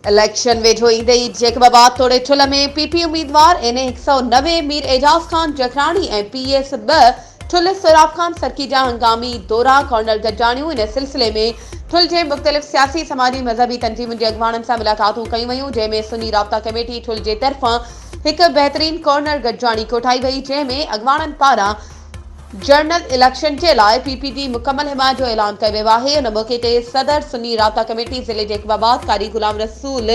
Election वेझो ईंदे ई जेकबाबाद तोड़े ठुल में पीपी उम्मीदवार एन 190 मीर एजाज खान जखरानी ऐं पीएस 2 ठुल सोराब खान सरकी जा हंगामी दौरा कर्नल गजाणियूं इन सिलसिले में ठुल जे मुख़्तलिफ़ सियासी समाजी मज़हबी तंजीमुनि जे अॻवाननि सां मुलाक़ातूं कयूं वयूं, जंहिंमें सुन्नी राब्ता कमेटी ठुल जे तरफ़ां हिकु बहितरीन कॉर्नर गॾिजाणी कोठाई वई, जंहिंमें अॻवाननि पारां जनरल इलेक्शन के लिए पीपीडी मुकम्मल हिमायत जो ऐलान किया वियो आहे। उन मौके ते सदर सुन्नी राब्ता कमेटी ज़िले जेकबाबाद कारी गुलाम रसूल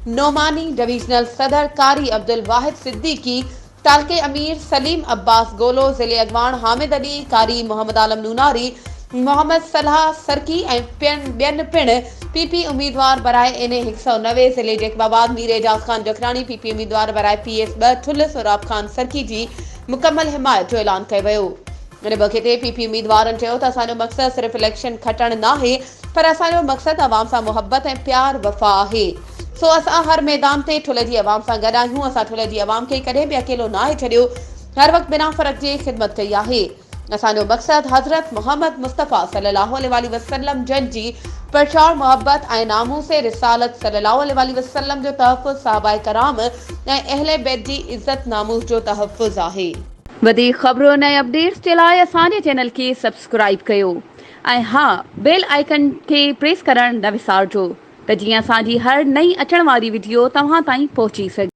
नोमानी, डिवीजनल सदर कारी अब्दुल वाहिद सिद्दीकी, तालके अमीर सलीम अब्बास गोलो, ज़िले अगवान हामिद अली, कारी मोहम्मद आलम नूनारी, मोहम्मद सलाह सरकी ऐं ॿियनि पिण पीपी उम्मीदवार बराए एन 190 ज़िले जेकबाबाद मीर एजाज खान जखरानी, पीपी उम्मीदवार बराए पीएस 2 ठुल सोराब खान सरकी जी मुकम्मल हिमायत जो ऐलान किया वियो। इन मौके ते पीपी उम्मीदवारनि चयो त असांजो मक़सदु सिर्फ़ इलेक्शन खटणु नाहे, पर असांजो मक़सदु अवाम सां मुहबत ऐं प्यार वफ़ा आहे। सो असां हर मैदान ते ठुल जी अवाम सां गॾु आहियूं। असां ठुल जी अवाम खे कॾहिं बि अकेलो नाहे छॾियो, हर वक़्तु बिना फ़र्क़ जे ख़िदमत कई आहे। असांजो मक़सदु हज़रत मोहम्मद मुस्तफ़ा सल्लल्लाहु अलैहि वसल्लम जन जी प्रचार मोहब्बत ऐं नामूसे रिसालत सल्लल्लाहु अलैहि वसल्लम जो तहफ़्फ़ुज़, सहाबाए कराम ऐं अहले बैत जी इज़्ज़त नामूस जो तहफ़्फ़ुज़ आहे। वधीक ख़बरुनि ऐं अपडेट्स जे लाइ असांजे चैनल खे सब्सक्राइब कयो ऐं हा, बेल आइकन खे प्रेस करणु न विसारिजो त जीअं असांजी हर नई अचण वारी वीडियो तव्हां ताईं पहुची सघे।